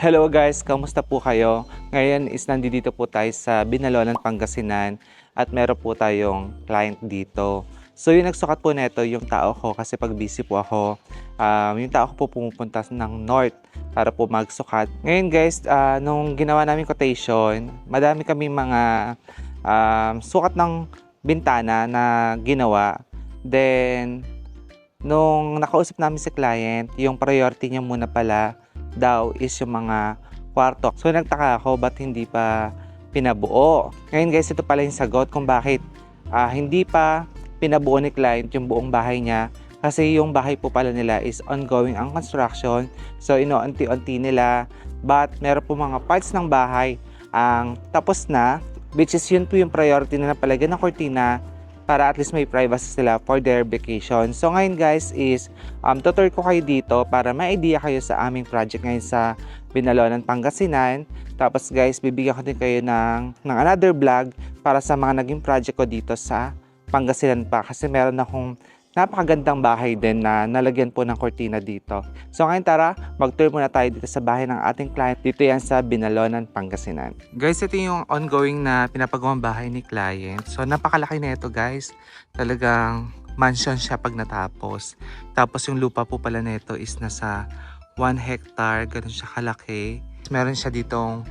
Hello guys, kamusta po kayo? Ngayon is nandito po tayo sa Binalonan, Pangasinan at meron po tayong client dito. So yung nagsukat po neto yung tao ko kasi pag busy po ako, yung tao ko po pumupunta ng North para po magsukat. Ngayon guys, nung ginawa namin quotation, madami kami mga sukat ng bintana na ginawa. Then, nung nakausap namin si client, yung priority niya muna pala daw is yung mga kwarto. So nagtaka ako ba't hindi pa pinabuo. Ngayon guys, ito pala yung sagot kung bakit hindi pa pinabuo ni client yung buong bahay niya. Kasi yung bahay po pala nila is ongoing ang construction. So ino-unti-unti nila. But meron po mga parts ng bahay ang tapos na, which is yun po yung priority na napalagyan ng kortina para at least may privacy sila for their vacation. So ngayon guys is tutur ko kayo dito para may idea kayo sa aming project ngayon sa Binalonan, Pangasinan. Tapos guys, bibigyan ko din kayo ng another vlog para sa mga naging project ko dito sa Pangasinan pa. Kasi meron akong napakagandang bahay din na nalagyan po ng kortina dito. So ngayon tara, mag-tour muna tayo dito sa bahay ng ating client. Dito yan sa Binalonan, Pangasinan. Guys, ito yung ongoing na pinapagawang bahay ni client. So napakalaki na ito guys. Talagang mansion siya pag natapos. Tapos yung lupa po pala nito is nasa 1 hectare. Ganun siya kalaki. Meron siya ditong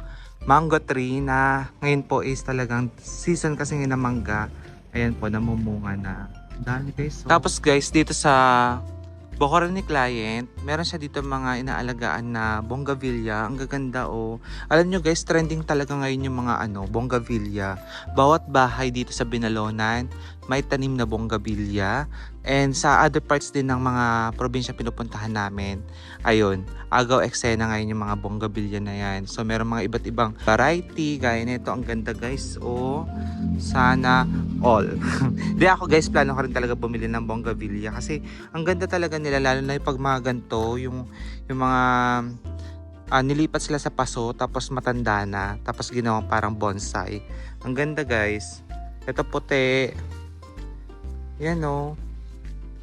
mango tree na ngayon po is talagang season kasi ng mangga. Ayan po, namumunga na. Dami guys. So, tapos guys, dito sa Bokoran ni client, meron siya dito mga inaalagaan na bonggavilya. Ang gaganda oh. Alam nyo guys, trending talaga ngayon yung mga bonggavilya. Bawat bahay dito sa Binalonan, may tanim na bonggavilya. And sa other parts din ng mga probinsya pinupuntahan namin, ayun, agaw eksena ngayon yung mga bonggavilya na yan. So meron mga iba't ibang variety, gaya nito, ang ganda guys. Oh, sana all. Di ako guys, plano ko rin talaga bumili ng bonggavilya kasi ang ganda talaga nila, lalo na yung pag mga ganito, yung mga nilipat sila sa paso tapos matanda na, tapos ginawa parang bonsai. Ang ganda guys. Ito puti. Yan oh.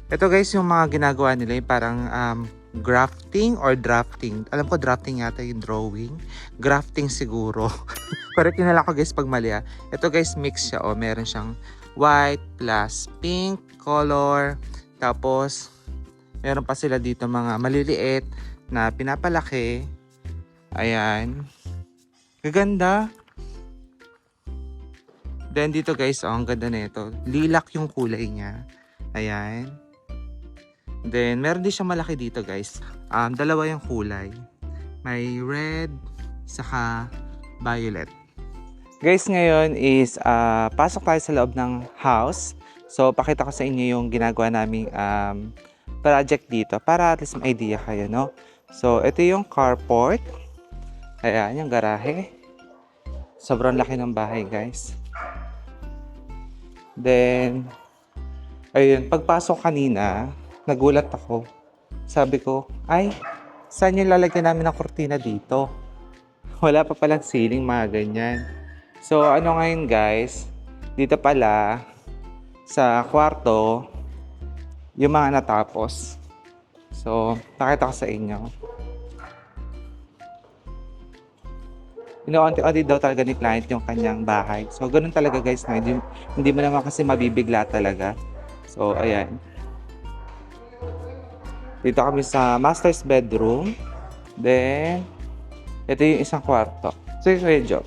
Ito guys yung mga ginagawa nila yung parang grafting or drafting. Alam ko drafting yata yung drawing. Grafting siguro. Correct yun nila ko guys pag mali ah. Ito guys mix siya oh. Meron siyang white plus pink color. Tapos meron pa sila dito mga maliliit na pinapalaki. Ayan. Gaganda. Then dito guys oh, ang ganda na ito. Lilac yung kulay niya. Ayan. Then, meron din siyang malaki dito guys. Dalawa yung kulay. May red, saka violet. Guys, ngayon is pasok tayo sa loob ng house. So, pakita ko sa inyo yung ginagawa naming project dito para at least may idea kayo, no? So, ito yung carport. Ayan, yung garahe. Sobrang laki ng bahay, guys. Then, ayun, pagpasok kanina, nagulat ako. Sabi ko, ay, saan yung lalagyan namin ng kortina dito? Wala pa palang ceiling, mga ganyan. So, ano ngayon guys, dito pala, sa kwarto, yung mga natapos. So, nakita ko sa inyo. Ino-onti-onti daw talaga ni client yung kanyang bahay. So, ganun talaga guys. Hindi mo naman kasi mabibigla talaga. So, ayan. Dito kami sa master's bedroom. Then, ito yung isang kwarto. So, Kuya Joe.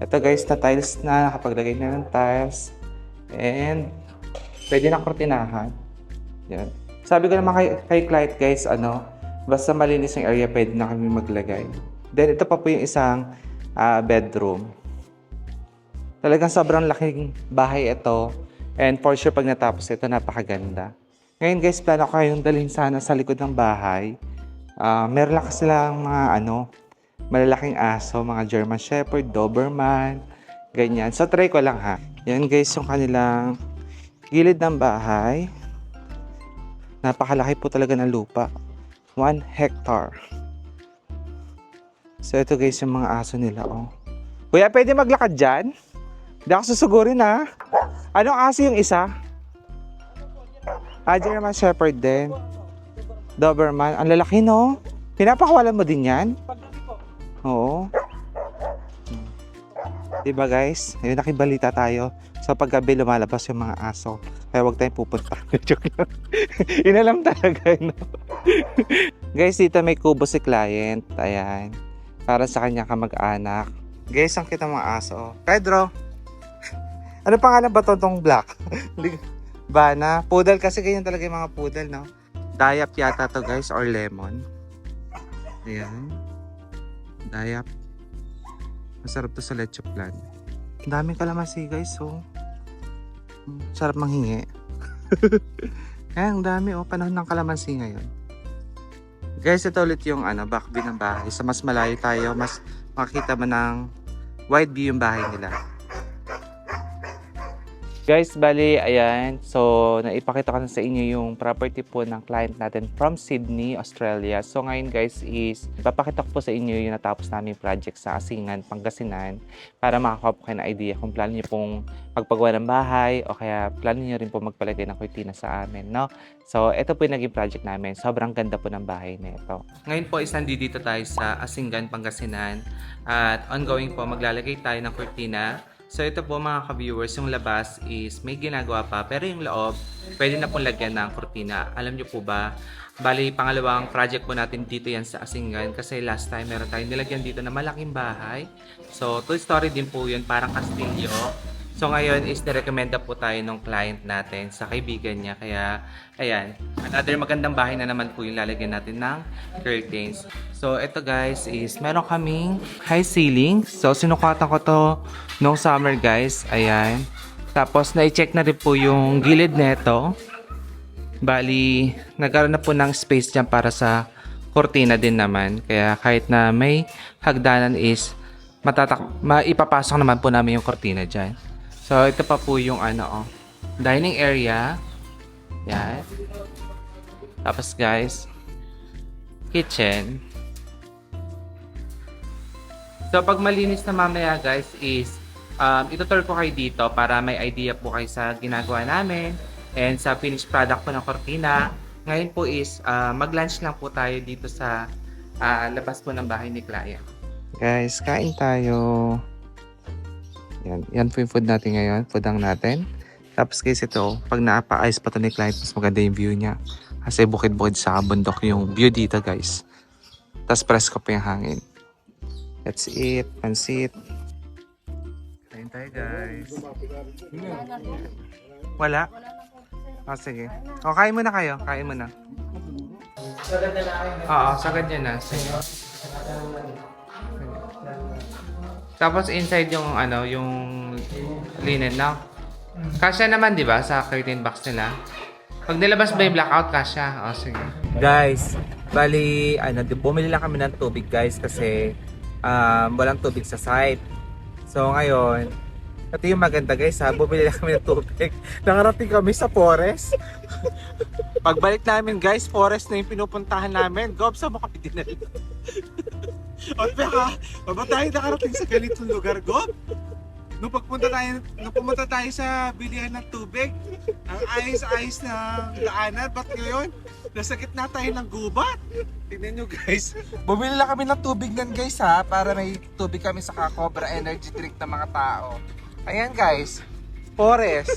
Ito guys, na tiles na. Nakapaglagay na ng tiles. And, pwede na kortinahan. Yan. Sabi ko naman kay client guys, basta malinis yung area, pwede na kami maglagay. Then, ito pa po yung isang bedroom. Talagang sobrang laking bahay ito. And for sure, pag natapos ito, napakaganda. Ngayon guys, plano ko kayong dalhin sana sa likod ng bahay. Meron lang kasi lang mga malalaking aso, mga German Shepherd, Doberman, ganyan. So try ko lang ha. Yan guys, yung kanilang gilid ng bahay. Napakalaki po talaga ng lupa. 1 hectare. So ito guys, yung mga aso nila oh. Kuya, pwede maglakad dyan? Hindi ako susugurin ha. Anong aso yung isa? German Shepherd din. Doberman. Ang lalaki, no? Pinapakawalan mo din yan? Oo. Diba guys? Ayun, nakibalita tayo. Sa paggabi lumalabas yung mga aso. Kaya huwag tayong pupunta. Joke lang. Inalam talaga, no? Guys, dito may kubo si client. Ayan. Para sa kanya kamag-anak. Guys, ang kita mga aso. Pedro! Ano pangalan ba tong black? Bana. Poodle kasi ganyan talaga yung mga poodle, no? Dayap yata to guys, or lemon. Ayan. Dayap. Masarap to sa leche plan. Ang daming kalamansi guys, so. Sarap manghingi. Ayan, ang dami oh. Panahon ng kalamansi ngayon. Guys, ito ulit yung back view ng bahay. Sa mas malayo tayo, mas makikita mo ng wide view yung bahay nila. Guys, bali, ayan. So, naipakita ko na sa inyo yung property po ng client natin from Sydney, Australia. So, ngayon guys is, ipapakita ko po sa inyo yung natapos namin project sa Asingan, Pangasinan para makakuha po kayo ng idea kung plano nyo pong magpagawa ng bahay o kaya plano nyo rin po magpalagay ng kurtina sa amin, no? So, ito po yung naging project namin. Sobrang ganda po ng bahay na ito. Ngayon po is nandito tayo sa Asingan, Pangasinan at ongoing po maglalagay tayo ng kurtina. So ito po mga ka-viewers, yung labas is may ginagawa pa pero yung loob pwede na pong lagyan ng kurtina. Alam nyo po ba, bali pangalawang project po natin dito yan sa Asingan kasi last time meron tayong nilagyan dito na malaking bahay. So 2-story din po yun, parang kastilyo. So ngayon is nirekomenda po tayo ng client natin sa kaibigan niya. Kaya ayan, another magandang bahay na naman po yung lalagyan natin ng curtains. So ito guys is meron kaming high ceiling. So sinukatan ko to noong summer guys. Ayan. Tapos na-check na rin po yung gilid neto. Bali, nagkaroon na po ng space dyan para sa kurtina din naman. Kaya kahit na may hagdanan is maipapasok naman po namin yung kurtina dyan. So, ito pa po yung dining area. Yan. Tapos guys, kitchen. So, pag malinis na mamaya guys is, itutur ko kayo dito para may idea po kayo sa ginagawa namin and sa finished product po ng cortina. Ngayon po is, mag-lunch lang po tayo dito sa labas po ng bahay ni client. Guys, kain tayo. Yan po yung food natin ngayon. Foodang natin. Tapos guys ito, pag naapa-ice pa to ni client, mas maganda yung view niya. Kasi bukid-bukid sa bundok yung view dito guys. Tapos presko pa yung hangin. Let's eat. Pansit. Kain tayo guys. Wala? Oh, sige. O, kain muna kayo. Kain muna. Sagad na lang. Oo, sagad yan na. Sige. Tapos inside yung yung linen na. Kasya naman 'di ba sa curtain box nila? Pag nilabas ba yung blackout kasya? Oh, sige. Guys, bali bumili lang kami ng tubig guys kasi walang tubig sa site. So ngayon, ito yung maganda guys ha, bumili lang kami ng tubig. Nakarating kami sa forest. Pagbalik namin guys, forest na yung pinupuntahan namin. Gob, sa mo kami dinala. O baka, ba tayo nakarating sa ganitong lugar, Gob? Nung pumunta tayo sa bilihan ng tubig, ang ayos-ayos na daanan, ba't ngayon? Nasa gitna tayo ng gubat. Tignan nyo guys, bumili lang kami ng tubig nan guys ha, para may tubig kami sa Cobra energy drink ng mga tao. Ayan guys, forest.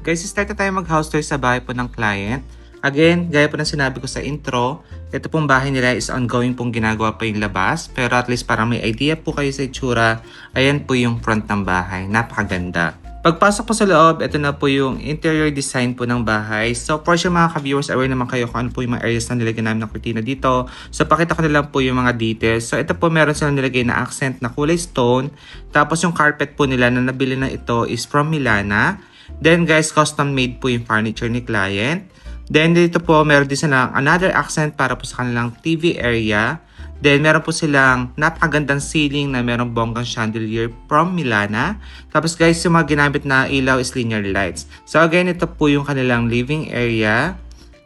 Guys, start na tayo mag-house tour sa bahay po ng client. Again, gaya po ng sinabi ko sa intro, ito pong bahay nila is ongoing pong ginagawa pa yung labas. Pero at least para may idea po kayo sa itsura, ayan po yung front ng bahay. Napakaganda. Pagpasok po sa loob, ito na po yung interior design po ng bahay. So for sure mga ka-viewers, aware naman kayo kung ano po yung mga areas na nilagyan namin ng kurtina dito. So pakita ko na lang po yung mga details. So ito po meron silang nilagay na accent na kulay stone. Tapos yung carpet po nila na nabili na ito is from Milana. Then guys, custom made po yung furniture ni client. Then dito po meron din silang another accent para po sa kanilang TV area. Then meron po silang napakagandang ceiling na merong bonggang chandelier from Milana. Tapos guys, yung mga ginamit na ilaw is linear lights. So again, ito po yung kanilang living area.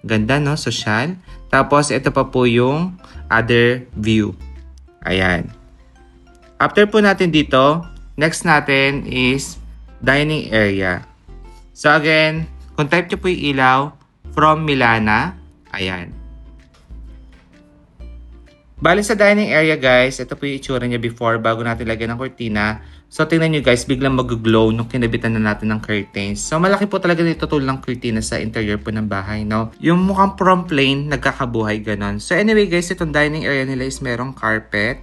Ganda no, social. Tapos ito pa po yung other view. Ayan. After po natin dito, next natin is dining area. So again, kung type nyo po yung ilaw, from Milana, ayan. Bali sa dining area guys, ito po yung itsura niya before bago natin lagyan ng kurtina. So tingnan nyo guys, biglang mag-glow nung kinabitan na natin ng curtains. So malaki po talaga dito tool ng kurtina sa interior po ng bahay, no? Yung mukhang from plain, nagkakabuhay ganon. So anyway guys, itong dining area nila is merong carpet.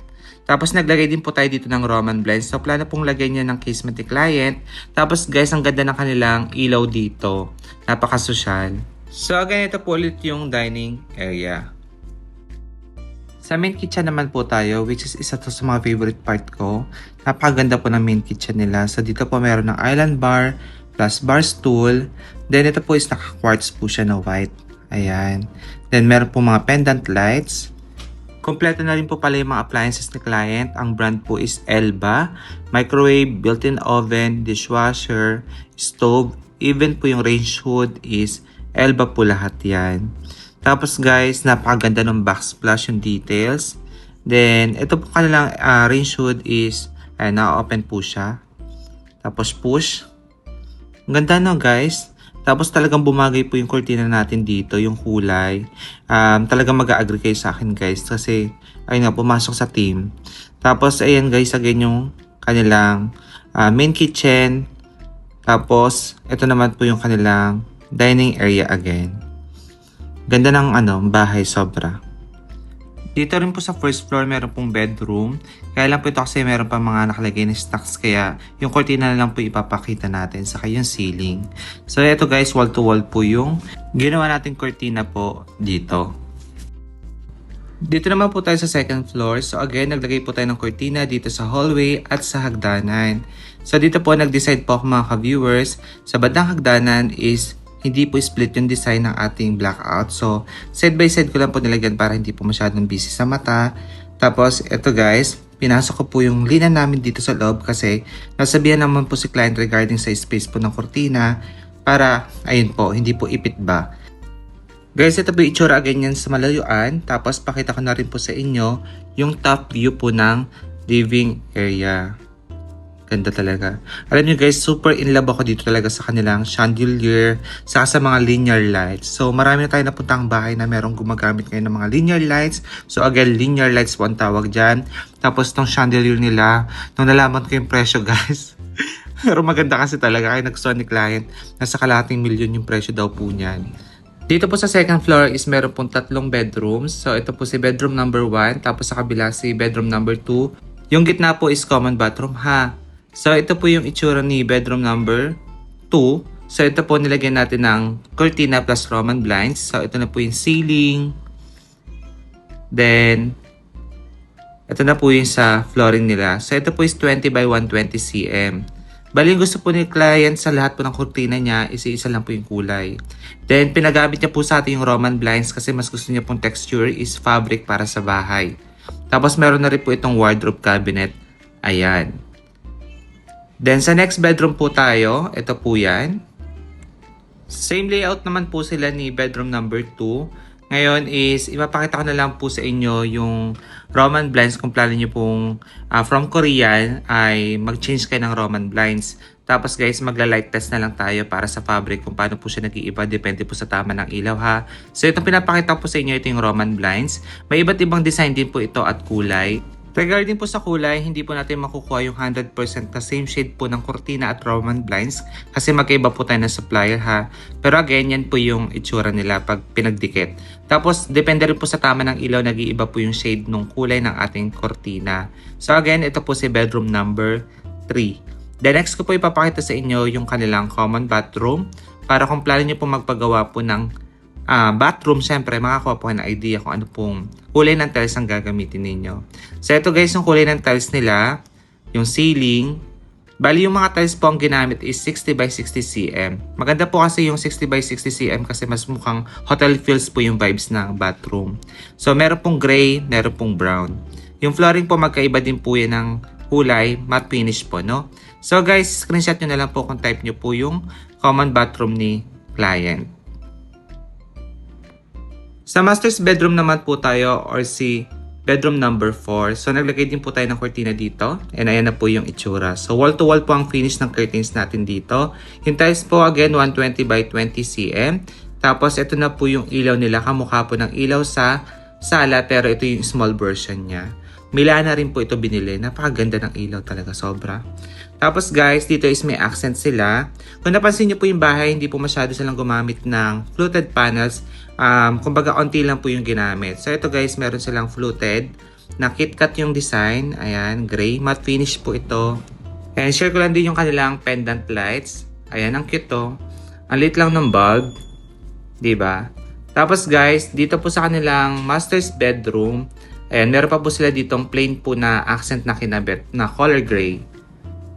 Tapos naglagay din po tayo dito ng Roman blinds. So plano pong lagyan niya ng casement ni client. Tapos guys, ang ganda ng kanilang ilaw dito. Napaka-sosyal. So ganito po ulit yung dining area. Sa main kitchen naman po tayo, which is isa to sa mga favorite part ko. Napakaganda po ng main kitchen nila. So dito po meron ng island bar, plus bar stool. Then ito po is naka-quartz po siya na white. Ayan. Then meron po mga pendant lights. Kompleto na rin po pala yung mga appliances ni client. Ang brand po is Elba. Microwave, built-in oven, dishwasher, stove. Even po yung range hood is Elba po lahat yan. Tapos guys, napakaganda ng backsplash yung details. Then, ito po kanilang range hood is, na-open po siya. Tapos push. Ang ganda no guys. Tapos talagang bumagay po yung kurtina natin dito, yung kulay. Talagang mag-a-agree kayo sa akin guys. Kasi, ayun nga, pumasok sa team. Tapos, ayan guys, again yung kanilang main kitchen. Tapos, ito naman po yung kanilang dining area again. Ganda ng bahay sobra. Dito rin po sa first floor meron pong bedroom. Kaya lang po ito kasi meron pa mga nakalagay na stocks kaya yung cortina na lang po ipapakita natin saka yung ceiling. So ito guys, wall to wall po yung ginawa natin cortina po dito. Dito naman po tayo sa second floor. So again, naglagay po tayo ng cortina dito sa hallway at sa hagdanan. So dito po nag-decide po ako mga ka-viewers. Sa bandang hagdanan is hindi po split yung design ng ating blackout. So, side by side ko lang po nilagyan para hindi po masyadong busy sa mata. Tapos, ito guys, pinasok ko po yung linan namin dito sa loob kasi nasabihan naman po si client regarding sa space po ng cortina para, ayun po, hindi po ipit ba. Guys, ito po yung itsura ganyan sa malayuan. Tapos, pakita ko na rin po sa inyo yung top view po ng living area. Ganda talaga. Alam nyo guys, super in love ako dito talaga sa kanilang chandelier, saka sa mga linear lights. So marami na tayo napuntang bahay na merong gumagamit ngayon ng mga linear lights. So again, linear lights po ang tawag dyan. Tapos tong chandelier nila, nung nalaman ko yung presyo guys. Pero maganda kasi talaga, kaya nagsuon ni client, nasa kalahating milyon yung presyo daw po niyan. Dito po sa second floor is meron pong 3 bedrooms. So ito po si bedroom number 1, tapos sa kabila si bedroom number 2. Yung gitna po is common bathroom ha. So, ito po yung itsura ni bedroom number 2. So, ito po nilagyan natin ng cortina plus Roman blinds. So, ito na po yung ceiling. Then, ito na po yung sa flooring nila. So, ito po is 20 by 120 cm. Bali, yung gusto po ni client sa lahat po ng cortina niya, isa-isa lang po yung kulay. Then, pinagamit niya po sa atin yung Roman blinds kasi mas gusto niya pong texture is fabric para sa bahay. Tapos, meron na rin po itong wardrobe cabinet. Ayan. Then sa next bedroom po tayo, ito po yan. Same layout naman po sila ni bedroom number 2. Ngayon is, ipapakita ko na lang po sa inyo yung Roman blinds kung plano nyo pong from Korean ay mag-change kayo ng Roman blinds. Tapos guys, magla-light test na lang tayo para sa fabric kung paano po siya nag-iiba. Depende po sa tama ng ilaw ha. So itong pinapakita po sa inyo, ito yung Roman blinds. May iba't ibang design din po ito at kulay. Regarding po sa kulay, hindi po natin makukuha yung 100% na same shade po ng cortina at Roman blinds kasi magkaiba po tayo ng supplier ha. Pero again, yan po yung itsura nila pag pinagdikit. Tapos, depende rin po sa tama ng ilaw, nag-iiba po yung shade ng kulay ng ating cortina. So again, ito po si bedroom number 3. The next ko po ipapakita sa inyo yung kanilang common bathroom para kung plano nyo po magpagawa po ng bathroom, syempre makakuha po kayo ng idea kung ano pong kulay ng tiles ang gagamitin ninyo. So ito guys, yung kulay ng tiles nila, yung ceiling, bali yung mga tiles po ang ginamit is 60 by 60 cm. Maganda po kasi yung 60 by 60 cm kasi mas mukhang hotel feels po yung vibes ng bathroom. So meron pong gray, meron pong brown. Yung flooring po magkaiba din po yan ng kulay, matte finish po, no? So guys, screenshot nyo na lang po kung type nyo po yung common bathroom ni client. Sa master's bedroom naman po tayo or si bedroom number 4. So naglagay din po tayo ng cortina dito. And ayan na po yung itsura. So wall to wall po ang finish ng curtains natin dito. Yung tiles po again 120 by 20 cm. Tapos ito na po yung ilaw nila. Kamukha po ng ilaw sa sala pero ito yung small version niya. Milana rin po ito binili. Napakaganda ng ilaw talaga, sobra. Tapos guys, dito is may accent sila. Kung napansin niyo po yung bahay, hindi po masyado silang gumamit ng fluted panels. Kumbaga, onti lang po yung ginamit. So ito guys, meron silang fluted na KitKat yung design. Ayan, gray. Matte finish po ito. And share ko lang din yung kanilang pendant lights. Ayan, ang cute to. Ang liit lang ng bulb. Diba? Tapos guys, dito po sa kanilang master's bedroom, ayan, meron pa po sila ditong plain po na accent na kinabit na color gray.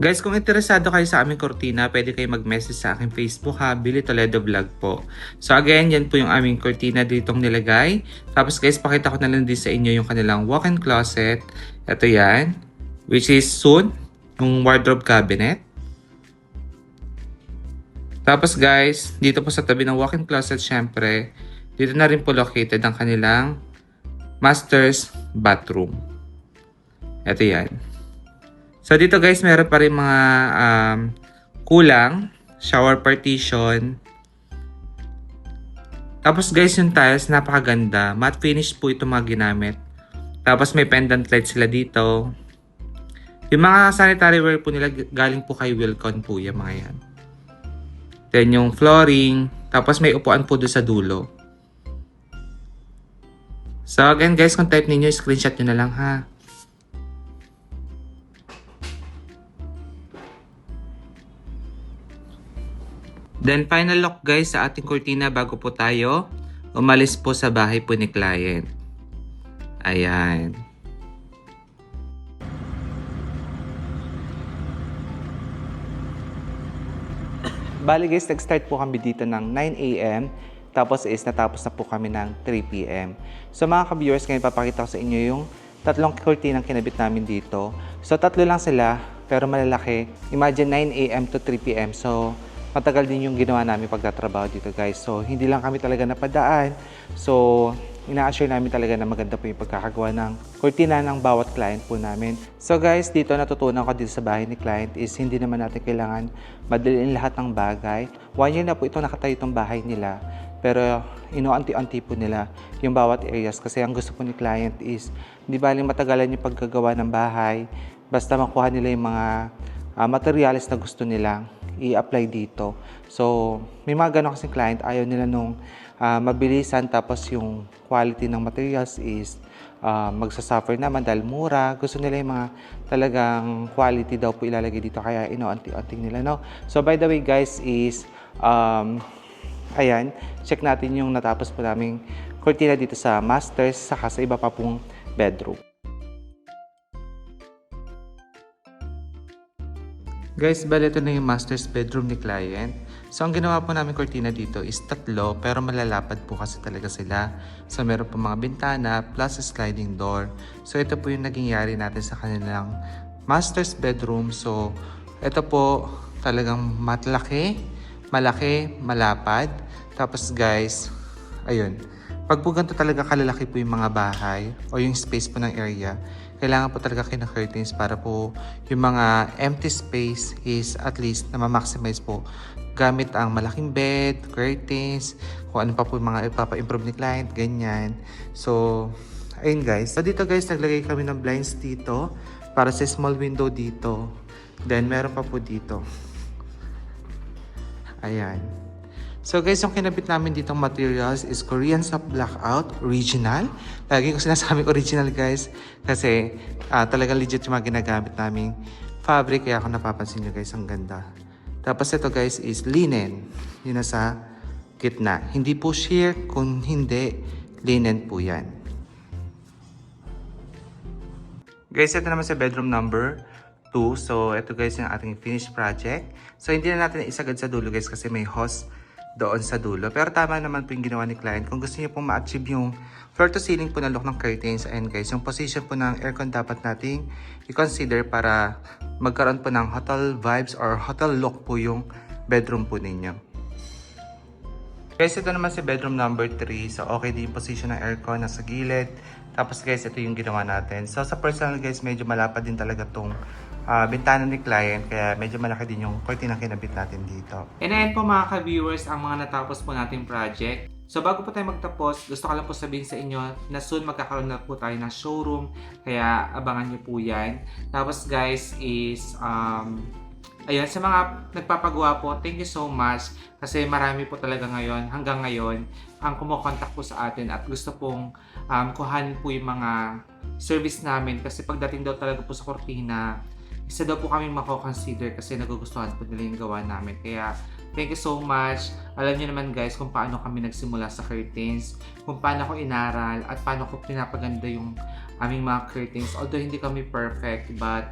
Guys, kung interesado kayo sa aming kortina, pwede kayo mag-message sa aking Facebook ha, Billy Toledo Vlog po. So again, yan po yung aming kortina ditong nilagay. Tapos guys, pakita ko na lang din sa inyo yung kanilang walk-in closet. Ito yan, which is soon, yung wardrobe cabinet. Tapos guys, dito po sa tabi ng walk-in closet, syempre, dito na rin po located ang kanilang master's bathroom. Ito yan. So dito guys, meron pa rin mga kulang, shower partition. Tapos guys, yung tiles, napakaganda. Matte finish po ito mga ginamit. Tapos may pendant light sila dito. Yung mga sanitary ware po nila, galing po kay Wilcon po yung mga yan. Then yung flooring. Tapos may upuan po doon sa dulo. So again guys, kung type ninyo, screenshot nyo na lang ha. Then final look guys sa ating kurtina bago po tayo umalis po sa bahay po ni client. Ayan. Bali guys, nag-start po kami dito ng 9 AM. Tapos is natapos na po kami ng 3 PM. So mga ka-viewers, ngayon papakita ko sa inyo yung tatlong kurtinang kinabit namin dito. So tatlo lang sila pero malalaki. Imagine 9 AM to 3 PM. So matagal din yung ginawa namin pagtatrabaho dito guys. So hindi lang kami talaga napadaan. So ina-assure namin talaga na maganda po yung pagkakagawa ng kurtina ng bawat client po namin. So guys, dito natutunan ko dito sa bahay ni client is hindi naman natin kailangan madaliin lahat ng bagay. 1 year na po ito nakatayo itong bahay nila. Pero inuanti-anti po nila yung bawat areas kasi ang gusto po ni client is hindi baling matagalan yung paggagawa ng bahay. Basta makuha nila yung mga materials na gusto nilang i-apply dito. So, may mga gano'n kasing client, ayaw nila nung mabilisan tapos yung quality ng materials is magsasuffer naman dahil mura. Gusto nila yung mga talagang quality daw po ilalagay dito kaya inuanti-anting nila, no? So, by the way guys is ayan, check natin yung natapos po naming kurtina dito sa masters saka sa iba pa pong bedroom. Guys, bali ito na yung master's bedroom ni client. So, ang ginawa po namin kurtina dito is tatlo, pero malalapad po kasi talaga sila. So, meron po mga bintana plus sliding door. So, ito po yung naging yari natin sa kanilang master's bedroom. So, ito po talagang malaki, malapad. Tapos guys, ayun. Pag po ganito talaga kalalaki po yung mga bahay o yung space po ng area, kailangan po talaga kayo ng curtains para po yung mga empty space is at least na ma-maximize po gamit ang malaking bed, curtains, kung ano pa po yung mga ipapa-improve ni client, ganyan. So, ayun guys. So dito guys, naglagay kami ng blinds dito para sa small window dito. Then meron pa po dito. Ayan. So guys, yung kinabit namin ditong materials is Korean Soft Blackout Original. Lagi ko sinasabing original guys kasi talagang legit yung mga ginagamit naming fabric kaya kung napapansin nyo guys, ang ganda. Tapos ito guys is linen. Yun na sa gitna. Hindi po sheer, kung hindi, linen po yan. Guys, ito naman sa bedroom number 2. So ito guys yung ating finished project. So hindi na natin isagad sa dulo guys kasi may hose doon sa dulo. Pero tama naman po yung ginawa ni client. Kung gusto niyo pong ma-achieve yung floor to ceiling po na look ng curtains, and guys, yung position po ng aircon dapat nating i-consider para magkaroon po ng hotel vibes or hotel look po yung bedroom po ninyo. Guys, ito naman si bedroom number 3. So, okay din yung position ng aircon, nasa gilid. Tapos guys, ito yung ginawa natin. So, sa personal guys, medyo malapad din talaga tong bintana ni client. Kaya medyo malaki din yung curtain na kinabit natin dito. And ayan po mga ka-viewers, ang mga natapos po nating project. So, bago po tayo magtapos, gusto ko lang po sabihin sa inyo na soon magkakaroon na po tayo ng showroom. Kaya abangan nyo po yan. Tapos guys is... Ayun, sa mga nagpapagawa po, thank you so much kasi marami po talaga ngayon, hanggang ngayon, ang kumukontak po sa atin at gusto pong kuhanin po yung mga service namin kasi pagdating daw talaga po sa kortina, isa daw po kami mako-consider kasi nagugustuhan po nila yung gawa namin. Kaya, thank you so much. Alam niyo naman guys kung paano kami nagsimula sa curtains, kung paano ko inaral at paano ko pinapaganda yung aming mga curtains. Although hindi kami perfect, but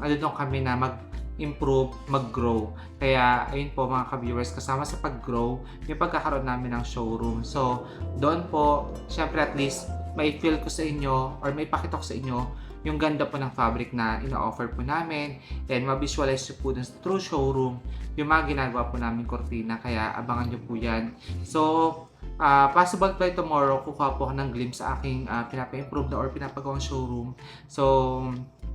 doon kami na mag-improve, mag-grow. Kaya ayun po mga ka-viewers, kasama sa pag-grow, yung pagkakaroon namin ng showroom. So doon po, syempre at least may feel ko sa inyo or may pakita ko sa inyo yung ganda po ng fabric na ina-offer po namin and ma-visualize nyo po dun sa true showroom yung mga ginagawa po namin kortina. Kaya abangan nyo po yan. So possible by tomorrow kukuha po ako ng glimpse sa aking pinapa-improve na or pinapagawang showroom. So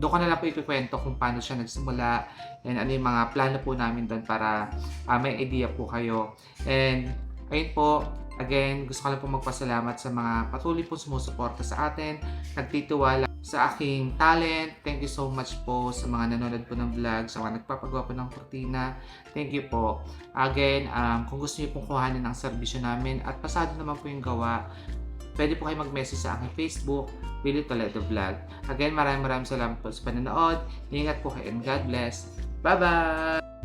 doon ko na lang po ikikwento kung paano siya nagsimula and ano yung mga plano po namin doon para may idea po kayo. And ayun po, again, gusto ko lang po magpasalamat sa mga patuloy po sumusuporta sa atin, nagtitiwala sa aking talent. Thank you so much po sa mga nanonood po ng vlog, sa mga nagpapagawa po ng kortina. Thank you po. Again, kung gusto niyo pong kuhanin ang serbisyo namin at pasado naman po yung gawa, pwede po kayo mag-message sa aking Facebook, Willie Toledo Vlog. Again, maraming salamat po sa panonood. Ingat po kayo and God bless. Bye-bye!